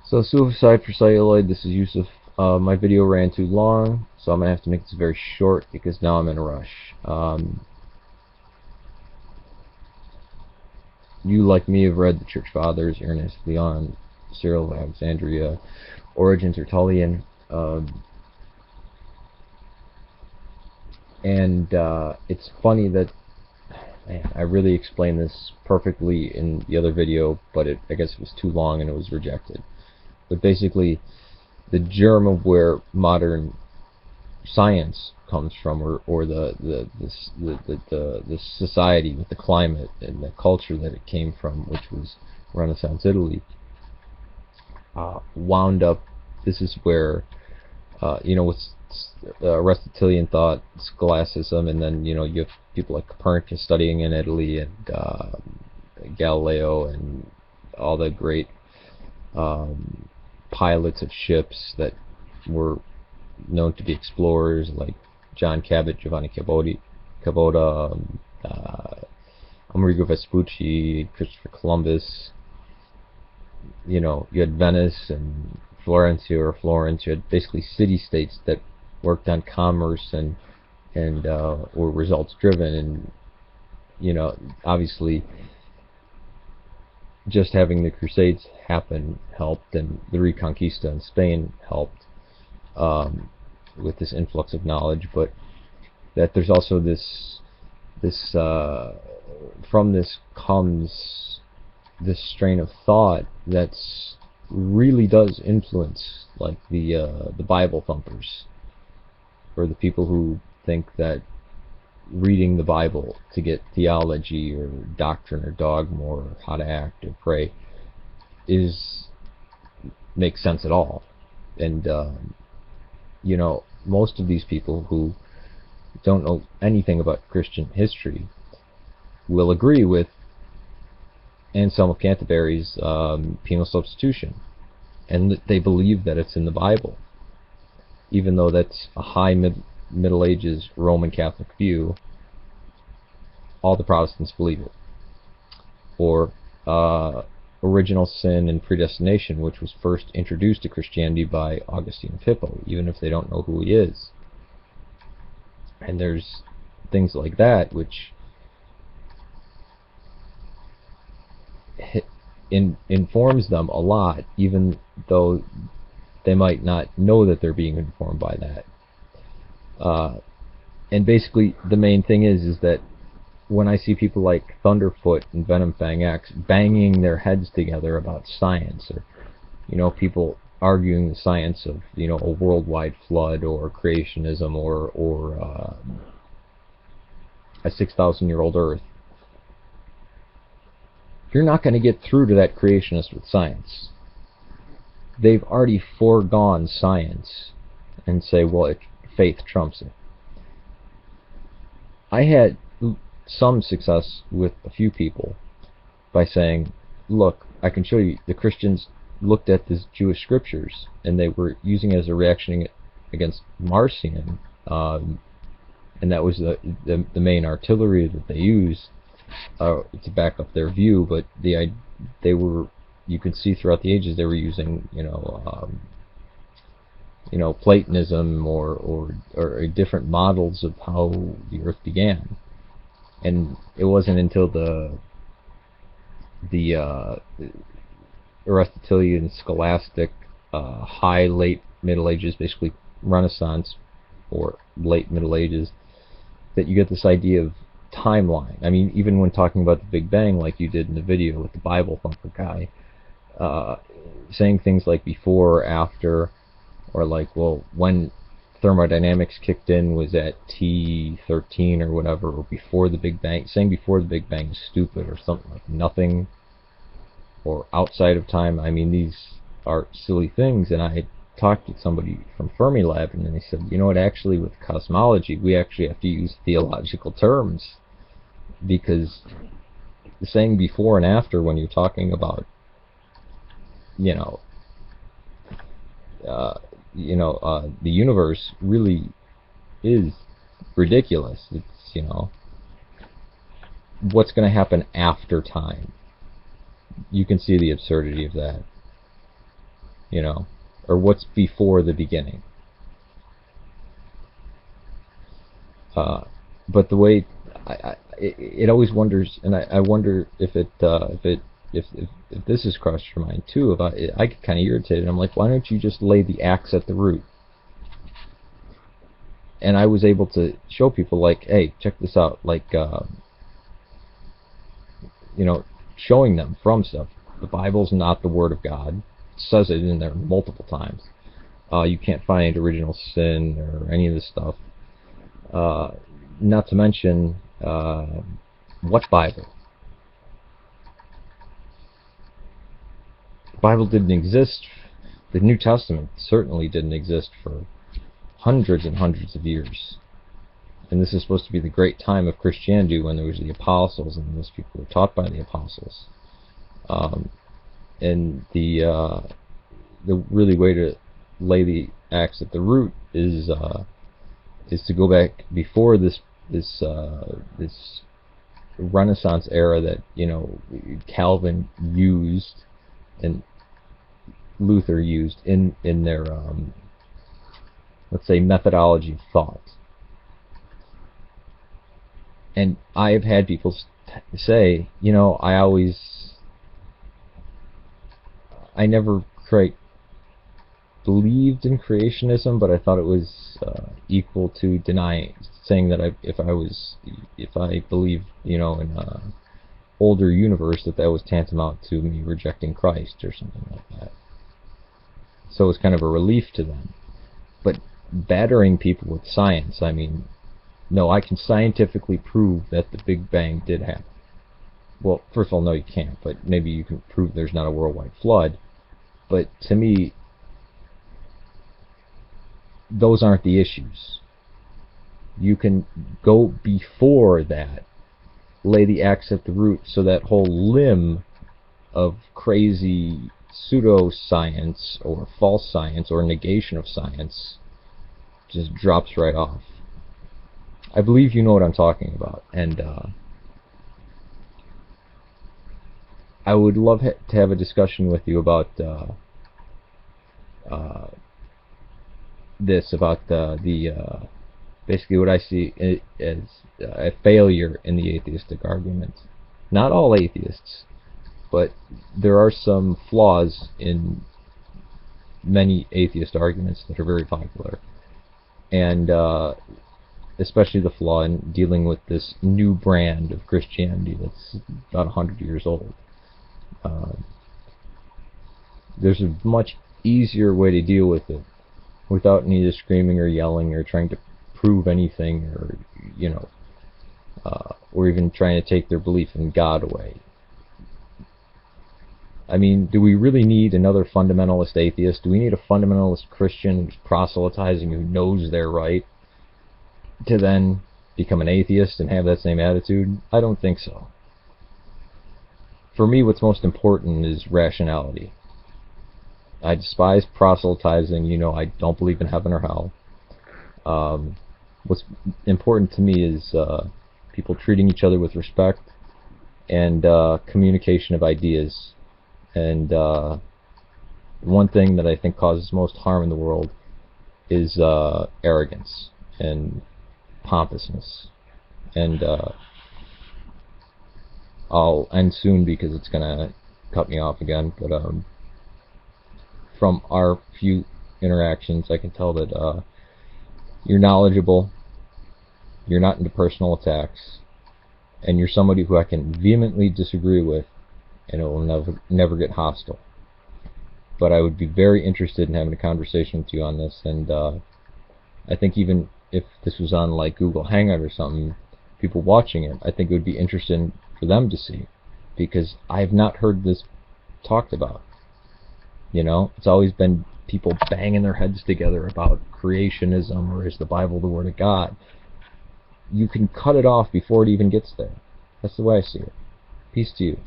So suicide for celluloid, this is Yusuf. My video ran too long, so I'm going to have to make this very short because now I'm in a rush. You, like me, have read the Church Fathers, Irenaeus of Lyon, Cyril of Alexandria, Origen, Tertullian, and it's funny that, man, I really explained this perfectly in the other video, but I guess it was too long and it was rejected. But basically, the germ of where modern science comes from, or the society with the climate and the culture that it came from, which was Renaissance Italy, wound up. This is where with Aristotelian thought, scholasticism, and then you have people like Copernicus studying in Italy, and Galileo, and all the great pilots of ships that were known to be explorers, like John Cabot, Giovanni Cabota, Amerigo Vespucci, Christopher Columbus. You had Venice and Florence, you had basically city-states that worked on commerce and were results driven, and obviously just having the Crusades happen helped, and the Reconquista in Spain helped with this influx of knowledge. But that there's also this from this comes this strain of thought that's really does influence, like the Bible thumpers, or the people who think that reading the Bible to get theology or doctrine or dogma or how to act or pray makes sense at all. And most of these people who don't know anything about Christian history will agree with Anselm of Canterbury's penal substitution, and they believe that it's in the Bible, even though that's a high Middle Ages Roman Catholic view. All the Protestants believe it. Or original sin and predestination, which was first introduced to Christianity by Augustine of Hippo, even if they don't know who he is. And there's things like that which informs them a lot, even though they might not know that they're being informed by that. And basically, the main thing is that when I see people like Thunderfoot and Venom Fang X banging their heads together about science, or people arguing the science of a worldwide flood, or creationism, or a 6,000-year-old Earth, you're not going to get through to that creationist with science. They've already foregone science and say, well, faith trumps it. I had some success with a few people by saying, look, I can show you the Christians looked at the Jewish scriptures and they were using it as a reaction against Marcion, and that was the main artillery that they used to back up their view. But they were, you could see throughout the ages, they were using Platonism or different models of how the earth began. And it wasn't until the Aristotelian scholastic late Middle Ages, basically Renaissance or late Middle Ages, that you get this idea of timeline. I mean, even when talking about the Big Bang, like you did in the video with the Bible thumper guy, saying things like before or after, or like, well, when thermodynamics kicked in was at T13 or whatever, or before the Big Bang. Saying before the Big Bang is stupid, or something like nothing, or outside of time. I mean, these are silly things. And I talked to somebody from Fermilab, and they said, you know what, actually with cosmology, we actually have to use theological terms, because saying before and after when you're talking about the universe really is ridiculous. It's, what's going to happen after time? You can see the absurdity of that. you know, or what's before the beginning. But the way it always wonders, and I wonder if this has crossed your mind too. About it, I get kind of irritated. I'm like, why don't you just lay the axe at the root? And I was able to show people, like, hey, check this out, like, you know, showing them from stuff. The Bible's not the Word of God. It says it in there multiple times. You can't find original sin or any of this stuff. Not to mention, what Bible? The Bible didn't exist. The New Testament certainly didn't exist for hundreds and hundreds of years. And this is supposed to be the great time of Christianity, when there was the apostles, and those people were taught by the apostles. And the really way to lay the axe at the root is to go back before this Renaissance era that, you know, Calvin used and Luther used in their let's say methodology of thought. And I have had people say, you know, I never quite believed in creationism, but I thought it was equal to saying that if I believed, you know, in an older universe, that was tantamount to me rejecting Christ or something like that. So it was kind of a relief to them. But battering people with science, I mean, no, I can scientifically prove that the Big Bang did happen. Well, first of all, no, you can't, but maybe you can prove there's not a worldwide flood. But to me, those aren't the issues. You can go before that, lay the axe at the root, so that whole limb of crazy pseudoscience or false science or negation of science just drops right off. I believe you know what I'm talking about, and I would love to have a discussion with you about this, about basically what I see as a failure in the atheistic argument. Not all atheists, but there are some flaws in many atheist arguments that are very popular, and especially the flaw in dealing with this new brand of Christianity that's about 100 years old. There's a much easier way to deal with it without any of the screaming or yelling or trying to prove anything, or, you know, or even trying to take their belief in God away. I mean, do we really need another fundamentalist atheist? Do we need a fundamentalist Christian who's proselytizing, who knows they're right, to then become an atheist and have that same attitude? I don't think so. For me, what's most important is rationality. I despise proselytizing. You know, I don't believe in heaven or hell. What's important to me is people treating each other with respect and communication of ideas. And one thing that I think causes most harm in the world is arrogance and pompousness. And I'll end soon because it's going to cut me off again. But from our few interactions, I can tell that you're knowledgeable, you're not into personal attacks, and you're somebody who I can vehemently disagree with, and it will never get hostile. But I would be very interested in having a conversation with you on this, and I think even if this was on like Google Hangout or something, people watching it, I think it would be interesting for them to see, because I have not heard this talked about. You know, it's always been people banging their heads together about creationism, or is the Bible the Word of God. You can cut it off before it even gets there. That's the way I see it. Peace to you.